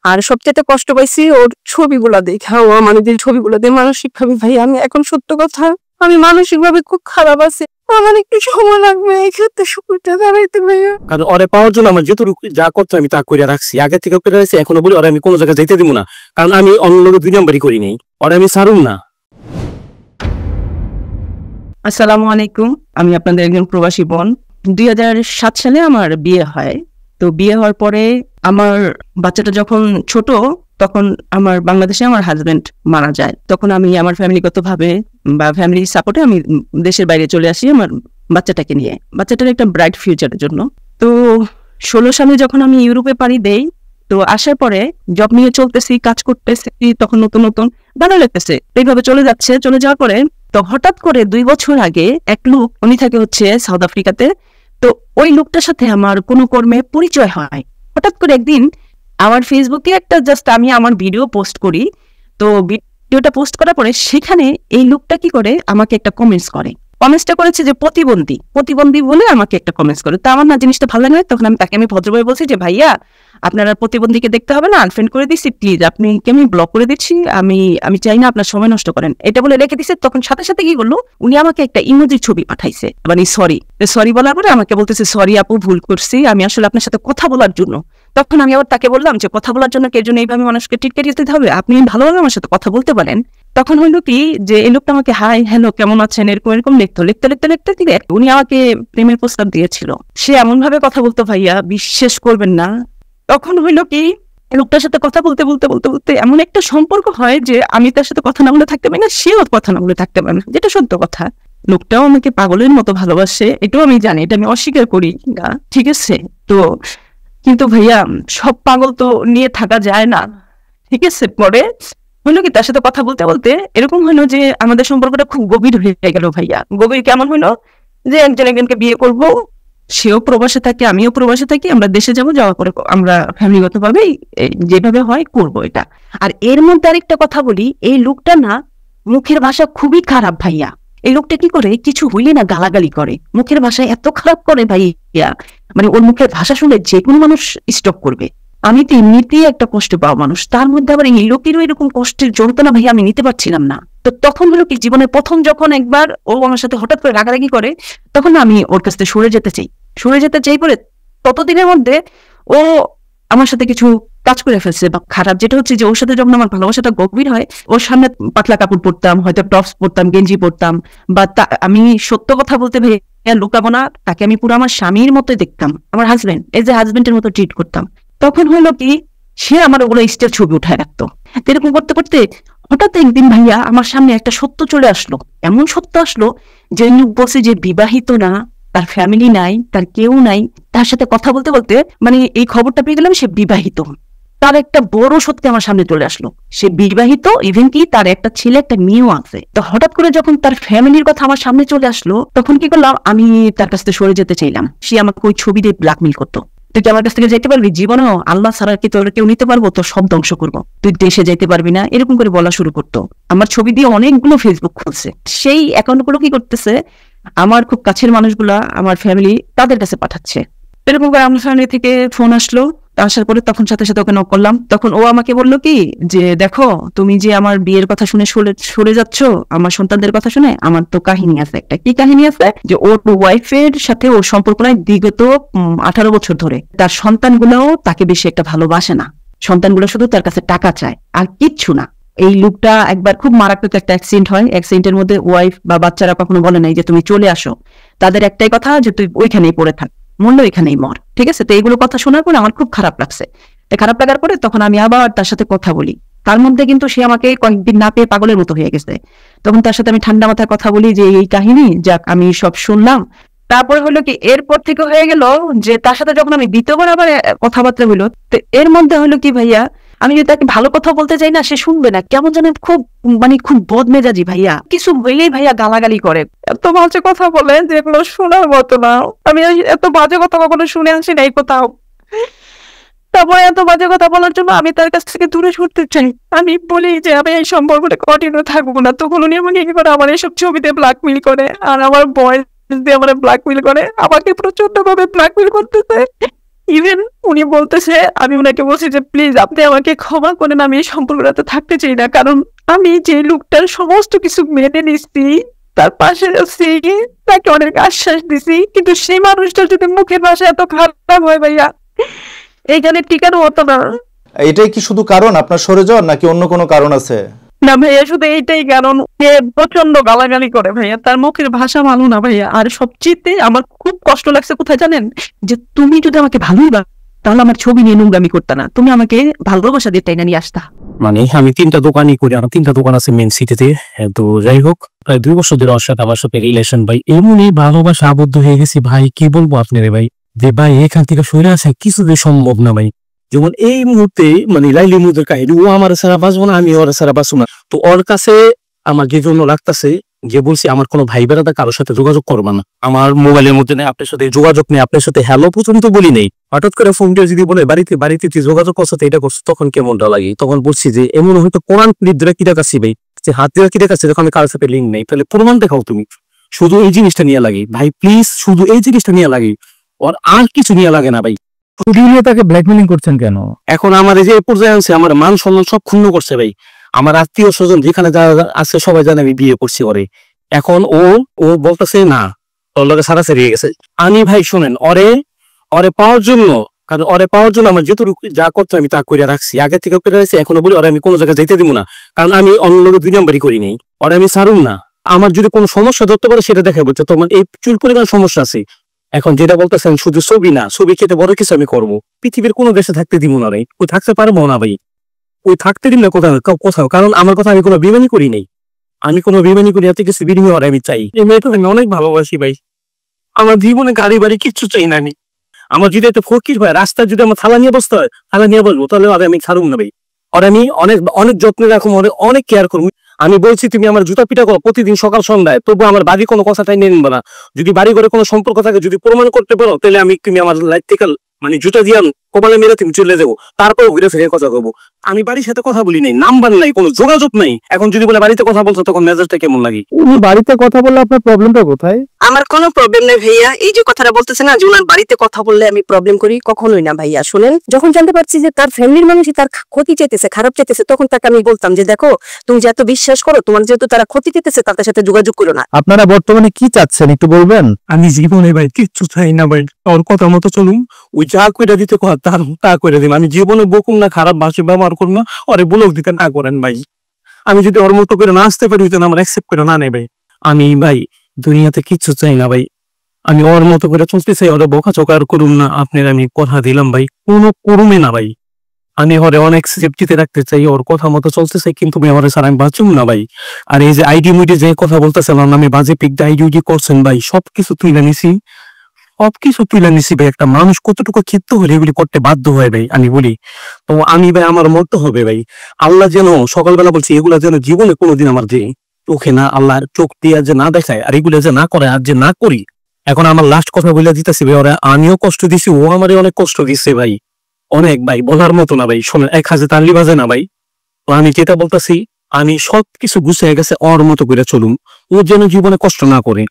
আর সবচেয়ে কষ্ট পাইছি ওর ছবিগুলা দেখে, ও আমার যে ছবিগুলো দিয়ে মানসিক ভাবে ভাই আমি এখন সত্য কথা আমি মানসিক ভাবে খুব খারাপ আছি, আমার একটু সময় লাগবে এই ক্ষেত্রে শুকুরটা দাঁড়াইতে ভাইয়া। কারণ ওরে পাওয়ার জন্য আমার যতটুকু যা করতে আমি তা করে রাখছি, আগে থেকে করে রাখছি, এখনো বলি ওরা আমি কোনো জায়গায় যেতে দিব না, কারণ আমি অন্য লোকের 2 নাম্বারই করি নাই, ওরা আমি ছাড়ুম না। আসসালামু আলাইকুম, আমি আপনাদের একজন প্রবাসী বোন। 2007 সালে আমার বিয়ে হয়। তো বিয়ে হওয়ার পরে আমার বাচ্চাটা যখন ছোট তখন আমার বাংলাদেশে আমার হাজবেন্ড মারা যায়। তখন আমি আমার ফ্যামিলিগতভাবে বা ফ্যামিলি সাপোর্টে আমি দেশের বাইরে চলে আসি আমার বাচ্চাটাকে নিয়ে, বাচ্চাটার একটা ব্রাইট ফিউচারের জন্য। তো 16 সালে যখন আমি ইউরোপে পাড়ি দেই, তো আসার পরে জব নিয়ে চলতেছি, কাজ করতেছি, তখন নতুন নতুন ভালো লাগতেছে, এইভাবে চলে যাওয়ার পরে তো হঠাৎ করে 2 বছর আগে এক লোক, উনি থাকে হচ্ছে সাউথ আফ্রিকাতে। তো ওই লোকটার সাথে আমার কোনো কর্মে পরিচয় হয়। হঠাৎ করে একদিন আমার ফেসবুকে একটা জাস্ট আমি আমার ভিডিও পোস্ট করি, তো ভিডিওটা পোস্ট করার পরে সেখানে এই লোকটা কি করে আমাকে একটা কমেন্টসটা করেছে যে প্রতিবন্ধী বলে আমাকে একটা কমেন্টস করে। তো আমার না জিনিসটা ভালো লাগে, তখন আমি ভদ্রভাবে বলছি যে ভাইয়া আপনারা প্রতিবন্ধীকে দেখতে হবে না, আনফ্রেন্ড করে দিচ্ছি, প্লিজ আপনি আমি ব্লক করে দিচ্ছি, আমি চাই না আপনার সময় নষ্ট করেন, এটা বলে রেখে দিচ্ছে। তখন সাথে সাথে কি করলো, উনি আমাকে একটা ইমোজির ছবি পাঠাইছে, মানে সরি বলার পরে আমাকে বলতেছে সরি আপু ভুল করছি, আমি আসলে আপনার সাথে কথা বলার জন্য। তখন আমি আবার তাকে বললাম যে কথা বলার জন্য কেউ জন্য এইভাবে মানুষকে টিটকারি দিতে হবে, আপনি ভালোভাবে আমার সাথে কথা বলতে পারেন। তখন হইলো কি যে এই লোকটা আমাকে হাই হ্যালো কেমন আছেন এরকম লিখতে উনি আমাকে প্রেমের প্রস্তাব দিয়েছিল। সে এমন ভাবে কথা বলতো ভাইয়া বিশ্বাস করবেন না। তখন হইলো কি লোকটার সাথে কথা বলতে এমন একটা সম্পর্ক হয় যে আমি তার সাথে কথা না বলে থাকতে পারি না, সেও কথা না বলে থাকতে পারে না, যেটা সত্য কথা। লোকটাও আমাকে পাগলের মতো ভালোবাসে, এটাও আমি জানি, এটা আমি অস্বীকার করি না, ঠিক আছে। তো কিন্তু ভাইয়া সব পাগল তো নিয়ে থাকা যায় না, ঠিক আছে। পরে হইলো কি তার সাথে কথা বলতে এরকম হইলো যে আমাদের সম্পর্কটা খুব গভীর হয়ে গেল ভাইয়া। গভীর কেমন হইলো যে একজনকে বিয়ে করব, সেও প্রবাসে থাকে আমিও প্রবাসে থাকি, আমরা দেশে যাওয়ার পরে আমরা ফ্যামিলিগত ভাবে যেভাবে হয় করব এটা। আর এর মধ্যে আরেকটা কথা বলি, এই লোকটা না মুখের ভাষা খুবই খারাপ ভাইয়া। এই লোকটা কি করে, কিছু হইলে না গালাগালি করে, মুখের ভাষা এত খারাপ করে ভাইয়া, মানে ওর মুখের ভাষা শুনলে যে কোনো মানুষ স্টপ করবে। আমি তো এমনিতেই একটা কষ্ট পাওয়া মানুষ, তার মধ্যে আবার এই লোকেরও এরকম কষ্টের যন্ত্রণা ভাই আমি নিতে পারছিলাম না। তো তখন হলো কি জীবনের প্রথম যখন একবার ও আমার সাথে হঠাৎ করে রাগারাগি করে, তখন আমি ওর কাছ থেকে সরে যেতে চাই পরে ততদিনের মধ্যে ও আমার সাথে কিছু কাজ করে ফেলছে বা খারাপ, যেটা হচ্ছে যে ওর সাথে যখন আমার ভালোবাসাটা গভীর হয়, ওর সামনে পাতলা কাপড় পরতাম, হয়তো টপস পরতাম, গেঞ্জি পরতাম, বা আমি সত্য কথা বলতে ভাইয়া লুকাবো না, তাকে আমি পুরো আমার স্বামীর মতোই দেখতাম, আমার হাজবেন্ড এজ এ হাজবেন্ডের মতো ট্রিট করতাম। তখন হইলো কি সে আমার ওগুলো স্টেজ ছবি উঠায় রাখতো। এরকম করতে হঠাৎ একদিন ভাইয়া আমার সামনে একটা সত্য চলে আসলো, এমন সত্য আসলো যে লোক বলছে যে বিবাহিত না, তার ফ্যামিলি নাই, তার কেউ নাই, তার সাথে কথা বলতে মানে এই খবরটা পেয়ে গেলাম সে বিবাহিত। তার একটা বড় সত্যি আমার সামনে চলে আসলো, সে বিবাহিত, ইভেন কি তার একটা ছেলে একটা মেয়েও আছে। তো হঠাৎ করে যখন তার ফ্যামিলির কথা আমার সামনে চলে আসলো, তখন কি করলাম, আমি তার কাছ থেকে সরে যেতে চাইলাম। সে আমাকে ওই ছবি দিয়ে ব্ল্যাকমেইল করতো, তুই আমার কাছ থেকে যাইতে পারবি, জীবনেও আল্লাহ ছাড়া কি তোর কেউ নিতে পারবো, তোর সব ধ্বংস করবো, তুই দেশে যাইতে পারবি না, এরকম করে বলা শুরু করতো। আমার ছবি দিয়ে অনেকগুলো ফেসবুক খুলছে, সেই অ্যাকাউন্ট গুলো কি করতেছে আমার খুব কাছের মানুষগুলা, আমার ফ্যামিলি, তাদের কাছে পাঠাচ্ছে। এরকম করে আমার ফ্যামিলি থেকে ফোন আসলো, আসার পরে তখন সাথে সাথে ওকে নক করলাম। তখন ও আমাকে বললো কি যে দেখো তুমি যে আমার বিয়ের কথা শুনে সরে যাচ্ছ, আমার সন্তানদের কথা শুনে, আমার তো কাহিনী আছে একটা। কি কাহিনী আছে, যে ওর ওয়াইফের সাথে ওর সম্পর্ক নাই বিগত 18 বছর ধরে, তার সন্তানগুলোও তাকে বেশি একটা ভালোবাসে না, সন্তানগুলো শুধু তার কাছে টাকা চায় আর কিচ্ছু না। এই লোকটা একবার খুব মারাত্মক একটা অ্যাক্সিডেন্ট হয়, অ্যাক্সিডেন্টের মধ্যে ওয়াইফ বা বাচ্চারা কখনো বলে নাই যে তুমি চলে আসো, তাদের একটাই কথা যে তুই ওইখানেই পড়ে থাক, মরলে ওইখানেই মর, ঠিক আছে। তো এইগুলো কথা শোনার পরে আমার খুব খারাপ লাগছে। খারাপ লাগার পরে তখন আমি আবার তার সাথে কথা বলি, তার মধ্যে কিন্তু সে আমাকে কয়েকদিন না পেয়ে পাগলের মতো হয়ে গেছে। তখন তার সাথে আমি ঠান্ডা মাথায় কথা বলি যে এই কাহিনী, যাক আমি সব শুনলাম। তারপরে হলো কি এরপর থেকে হয়ে গেল যে তার সাথে যখন আমি দ্বিতীয়বার আবার কথাবার্তা হইলো, তো এর মধ্যে হলো কি ভাইয়া, আমি যদি তাকে ভালো কথা বলতে চাই না, সে শুনবে না, কেমন যেন খুব মানে খুব বদমেজাজি ভাইয়া, কিছু হইলেই ভাইয়া গালাগালি করে, এত বাজে কথা বলে যেগুলো শোনার মতো না। আমি এত বাজে কথা কখনো শুনে আসি নাই কোথাও। তারপরে এত বাজে কথা বলার জন্য আমি তার কাছ থেকে দূরে সরতে চাই, আমি বলি যে আমি এই সম্পর্কটা কন্টিনিউ থাকবো না। তখন উনি আমাকে কি করে, আমার এইসব ছবিতে ব্ল্যাকমেইল করে, আর আমার বয়স দিয়ে আমার ব্ল্যাকমেইল করে, আমাকে প্রচন্ড ভাবে ব্ল্যাকমেইল করতেছে। ইভেন উনি বলতেছে, আমি ওনাকে বলছি যে প্লিজ আপনি আমাকে ক্ষমা করেন, আমি এই সম্পর্কটাতে থাকতে চাই না, কারণ আমি যে লোকটার সমস্ত কিছু মেনে নিচ্ছি, তার পাশে আছি, তাকে অনেক আশ্বাস দিছি, কিন্তু সেই মানুষটা যদি মুখের ভাষা এত খারাপ হয় ভাইয়া, এইখানে টিকানো হতো না। এটাই কি শুধু কারণ আপনার সরে যাওয়ার, নাকি অন্য কোনো কারণ আছে? না ভাইয়া, শুধু এইটাই কারণ। সে প্রচন্ড গালাগালি করে ভাইয়া, তার মুখের ভাষা ভালো না ভাইয়া। আর সবচেয়ে আমার খুব কষ্ট লাগছে কোথায় জানেন, যে তুমি যদি আমাকে ভালোই তাহলে আমার ছবি নিয়ে নোংরামি করতে না, তুমি আমাকে ভালোবাসা দিয়ে টাইনা নিয়ে আসতা। মানে আমি 3টা দোকানই করি, আমার 3টা দোকান আছে মেন সিটিতে। তো যাই হোক, প্রায় 2 বছর ধরে ওর সাথে আমার সাথে রিলেশন ভাই, এমনই ভালোবাসা আবদ্ধ হয়ে গেছি ভাই, কি বলবো আপনারে ভাই, যে ভাই এখান থেকে সরে আসা কিছুতেই সম্ভব না ভাই। যেমন এই মুহূর্তে মানে লাইলি মুহূর্তের কাহিনী, ও আমার ছাড়া বাঁচবো না, আমি ওর ছাড়া বাঁচবো না। তো ওর কাছে আমার যে জন্য লাগতেছে, যে বলছি আমার কোনো ভাই বেড়াদা কারোর সাথে যোগাযোগ করবা না, আমার মোবাইলের মধ্যে নেই, আপনার সাথে যোগাযোগ নেই, আপনার সাথে হ্যালো পর্যন্ত বলি নেই। হঠাৎ করে ফোন দিয়ে যদি বলে বাড়িতে বাড়িতে তুই যোগাযোগ করছো, এটা করছো, তখন কেমনটা লাগে। তখন বলছি যে এমন হয়তো কোরআন ধরে কি দেখাচ্ছি ভাই, যে হাত দিয়ে কি দেখাচ্ছে, যখন আমি কারোর সাথে লিঙ্ক নেই, তাহলে প্রমাণ দেখাও তুমি। শুধু এই জিনিসটা নিয়ে লাগে ভাই, প্লিজ শুধু এই জিনিসটা নিয়ে লাগে, ওর আর কিছু নিয়ে লাগে না ভাই। তাকে ব্ল্যাকমেলিং করছেন কেন? এখন আমার এই যে পর্যায়ে আনছে, আমার মান সম্মান সব ক্ষুণ্ণ করছে ভাই। আমার আত্মীয় স্বজন যেখানে যারা আছে সবাই জানে আমি বিয়ে করছি ওরে। এখন ও বলতেছে না, ওর লগে সারাসারি হয়ে গেছে। আমি ভাই শোনেন, ওরে পাওয়ার জন্য, কারণ ওরে পাওয়ার জন্য আমার যতটুকু যা করতে আমি তা করে রাখছি, আগে থেকে করে রাখছি। এখনো বলি ওরে আমি কোনো জায়গায় যেতে দিব না, কারণ আমি অন্য লোকের 2 নাম্বারই করি নাই, ওরে আমি ছাড়ুম না। আমার যদি কোনো সমস্যা ধরতে পারে সেটা দেখা বলছে, তোমার এই চুল পরিমাণ সমস্যা আছে। এখন যেটা বলতেছেন শুধু ছবি না, ছবি খেতে বড় কিছু আমি করবো, পৃথিবীর কোনো দেশে থাকতে দিব না ভাই, ওই থাকতে পারবো না ভাই, ওই থাকতে দিন না কোথাও। কারণ আমার কথা আমি কোনো বিমানি করি নাই, আমি কোনো বিমানি করি, এত কিছু বিনিময় আমি চাই। এই মেয়েটা আমি অনেক ভালোবাসি ভাই, আমার জীবনে গাড়ি বাড়ি কিচ্ছু চাই না আমি। আমার যদি একটা ফকির হয়, রাস্তায় যদি আমার থালা নিয়ে বসতে হয়, থালা নিয়ে বসবো, তাহলে আমি ছাড়ুম না ভাই। আর আমি অনেক অনেক যত্নে রাখুন, অনেক কেয়ার করবো। আমি বলছি তুমি আমার জুতা পিটা করো প্রতিদিন সকাল সন্ধ্যায়, তবু আমার বাড়ি কোনো কথাটাই নিয়ে নিবো না। যদি বাড়ি ঘরে কোনো সম্পর্ক থাকে, যদি প্রমাণ করতে পারো, তাহলে তুমি আমার লাইফ থেকে মানে জুতা দিয়ে কপালে মেরে তুমি চলে যাবো, তারপর ঘুরে ফিরে কথা করবো। আমি বাড়ির সাথে কথা বলি নাই, নাম্বার নাই, কোনো যোগাযোগ নাই। এখন যদি বলে বাড়িতে কথা বলছো, তখন মেজাজটা কেমন লাগে? উনি বাড়িতে কথা বললে আপনার প্রবলেমটা কোথায়? আমার কোনো প্রবলেম নেই ভাইয়া। এই যে কথাটা বলতেছে না যে ওনার বাড়িতে কথা বললে আমি প্রবলেম করি, কখনোই না ভাইয়া। শুনেন, যখন জানতে পারছি যে তার ফ্যামিলির মানুষই তার ক্ষতি চাইতেছে, খারাপ চাইতেছে, তখন তাকে আমি বলতাম যে দেখো, তুমি যে এত বিশ্বাস করো, তোমার যেহেতু তারা ক্ষতি চাইতেছে, তাদের সাথে যোগাযোগ করো না। আপনারা বর্তমানে কি চাচ্ছেন একটু বলবেন? আমি জীবনে ভাই কিচ্ছু চাই না ভাই, ওর কথা মতো চলুন, ওই যা করে দিতে তা করে দিন। আমি জীবনে বকুম না, খারাপ ভাষা ব্যবহার করুন না, ওরে ব্লক দিতে না করেন ভাই। আমি যদি ওর মতো করে না আসতে পারি, আমার অ্যাকসেপ্ট করে না নেই ভাই। আমি ভাই দুনিয়াতে কিচ্ছু চাই না ভাই, আমি ওর মতো করে চলতে চাই, ওরা বকাচকা আর করুন না। আপনার আমি কথা দিলাম ভাই, কোনো করুমে না ভাই। আমি ওরে অনেক সেফটিতে রাখতে চাই, ওর কথা মতো চলতে চাই, কিন্তু ভাই ওরে ছাড়া আমি বাঁচুম না ভাই। আর এই যে আইডি মুইডি যে কথা বলতেছিলাম, আমি বাজে পিক আইডি করছেন ভাই, সবকিছু তুইলা নিছি, ভাই। একটা মানুষ কতটুকু ক্ষিপ্ত হলে এগুলি করতে বাধ্য হয় ভাই, আমি বলি। তো আমি ভাই আমার মরতে হবে ভাই। আল্লাহ যেন সকালবেলা বলছি, এগুলা যেন জীবনে কোনোদিন আমার যে চোখে না, আল্লাহর চোখ দিয়ে যে না দেখায়, আর এগুলো যে না করে, আর যে না করি। এখন আমার লাস্ট কথা বলে দিতেছি ভাই, ওরা আমিও কষ্ট দিছি, ও আমারে অনেক কষ্ট দিচ্ছে ভাই, অনেক ভাই, বলার মতো না ভাই। শোনেন, 1 হাজার তানলি বাজে না ভাই। তো আমি যেটা বলতেছি, আমি সবকিছু গুছিয়ে গেছে, ওর মতো করে চলুন। ও যেন জীবনে কষ্ট না করে,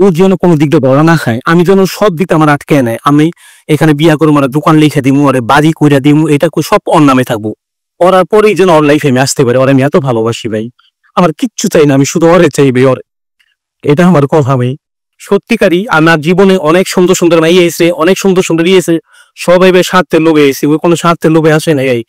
ও যেন কোনো দিক দিয়ে ধরা না খায়, আমি যেন সব দিকটা আমার আটকে নেয়। আমি এখানে বিয়া করবো, আমার দোকান লিখে দিবো, ওরে বাড়ি করে দিবো, এটা সব ওর নামে থাকবো। ওরার পরেই যেন ওর লাইফে আমি আসতে পারি। ওর আমি এত ভালোবাসি ভাই, আমার কিচ্ছু চাই না, আমি শুধু ওরে চাই ভাই। ওর এটা আমার কথা ভাই, সত্যিকারই। আমার জীবনে অনেক সুন্দর সুন্দর মাইয়া এসে, অনেক সুন্দর সুন্দর এসে, সবাই ভাই স্বার্থের লোভে এসে, ওই কোনো স্বার্থের লোভে আসে নাই ভাই,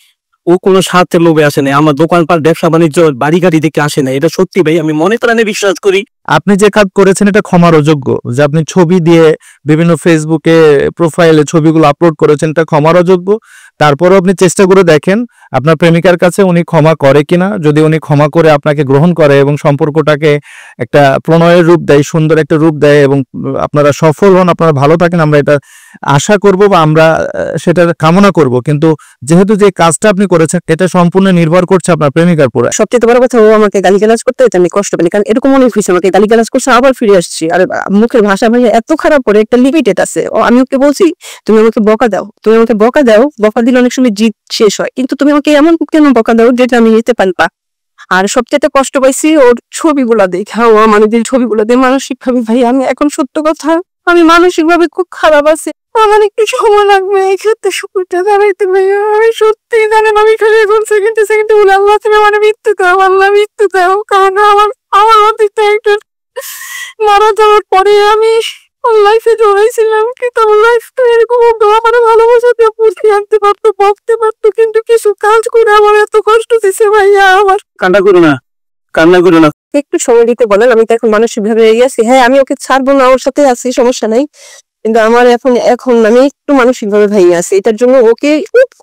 ও কোনো স্বার্থের লোভে আসে নাই। আমার দোকানপাট ব্যবসা বাণিজ্য বাড়ি গাড়ি দেখে আসে না, এটা সত্যি ভাই, আমি মনে প্রাণে বিশ্বাস করি। আপনি যে কাজ করেছেন এটা ক্ষমার অযোগ্য, যে আপনি ছবি দিয়ে বিভিন্ন ফেসবুকে প্রোফাইলে ছবিগুলো আপলোড করেছেন, এটা ক্ষমার অযোগ্য। তারপরও আপনি চেষ্টা করে দেখেন আপনার প্রেমিকার কাছে উনি ক্ষমা করে কিনা। যদি উনি ক্ষমা করে আপনাকে গ্রহণ করে এবং সম্পর্কটাকে একটা প্রণয়ের রূপ দেয়, সুন্দর একটা রূপ দেয়, এবং আপনারা সফল হন, আপনারা ভালো থাকেন, আমরা এটা আশা করব বা আমরা সেটা কামনা করব। কিন্তু যেহেতু যে কাজটা আপনি করেছেন এটা সম্পূর্ণ নির্ভর করছে আপনার প্রেমিকার উপর। সবচেয়ে বড় কথা, ও আমাকে গালিগালাজ করতে হয়েছে, আমি কষ্ট পাই, কারণ এরকম অনেক হয়েছে, আমাকে গালিগালাজ করছে, আবার ফিরে আসছি। আর মুখের ভাষা ভাইয়া এত খারাপ করে, একটা লিমিটেড আছে। আমি ওকে বলছি তুমি আমাকে বকা দাও, তুমি আমাকে বকা দাও, বকা দিলে অনেক সময় জিত শেষ হয়, কিন্তু তুমি আমাকে এমন কেন বকা দাও যেটা আমি নিতে পারবা। আর সবচেয়ে কষ্ট পাইছি ওর ছবিগুলা দেখা, ও আমার যে ছবিগুলো দিয়ে মানসিক ভাবে, ভাই আমি এখন সত্য কথা, আমি মানসিক ভাবে খুব খারাপ আছি। আমার একটু সময় লাগবে এই ক্ষেত্রে সুখটা দাঁড়াইতে ভাইয়া। আমি সত্যি জানেন আমি খালি এখন সেকেন্ডে সেকেন্ডে বলে আল্লাহ তুমি আমার মৃত্যু দাও, আল্লাহ মৃত্যু দাও। কারণ আমার অতীতটা একটু মারা যাওয়ার পরে আমি লাইফে জড়াইছিলাম, কিন্তু আমার লাইফটা এরকম হতো, আমার ভালোবাসা দিয়ে বুঝিয়ে আনতে পারতো, বকতে পারতো, কিন্তু কিছু কাজ করে আমার এত কষ্ট দিছে ভাইয়া। আমার কান্না করো না, কান্না করো না। একটু সময় দিতে বলেন, আমি তো এখন মানসিক ভাবে এগিয়ে আছি। হ্যাঁ আমি ওকে ছাড়বো না, ওর সাথে আছি, সমস্যা নাই, কিন্তু আমার এখন আমি একটু মানসিক ভাবে ভেঙে আছি। এটার জন্য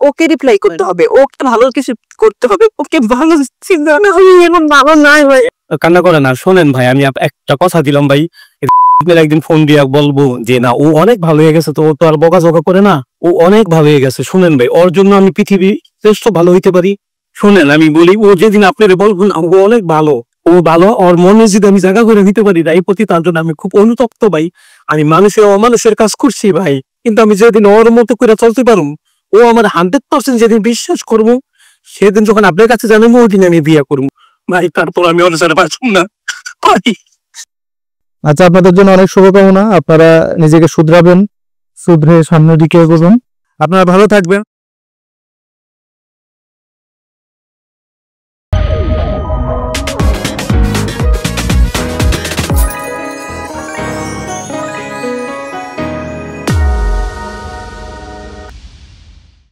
ওকে রিপ্লাই করতে হবে, ওকে ভালো কিছু করতে হবে, ওকে ভালো চিন্তা না আমি এখন ভালো নাই ভাই। কান্না করে না। শোনেন ভাই, আমি একটা কথা দিলাম ভাই, একদিন ফোন দিয়া বলবো যে না ও অনেক ভালো হয়ে গেছে, তো ও তো আর বকাঝকা করে না, ও অনেক ভালো হয়ে গেছে। শুনেন ভাই, ওর জন্য আমি পৃথিবী শ্রেষ্ঠ ভালো হইতে পারি। শুনেন আমি বলি, ও যেদিন আপনারা বলবেন ও অনেক ভালো, ও ভালো, ওর মনে যদি আমি জায়গা করে দিতে পারি, এই প্রতি তার জন্য আমি খুব অনুতপ্ত ভাই। আমি মানুষের অমানুষের কাজ করছি ভাই, কিন্তু আমি যেদিন ওর মতো করে চলতে পারবো, ও আমার 100% যেদিন বিশ্বাস করবো, সেদিন যখন আপনার কাছে জানাবো ওই দিন আমি বিয়ে করবো ভাই। তারপর আমি ওর সাথে বাঁচব না ভাই। আচ্ছা, আপনাদের জন্য অনেক শুভকামনা। আপনারা নিজেকে শুধরাবেন, শুধরে সামনের দিকে এগোবেন। আপনারা ভালো থাকবেন।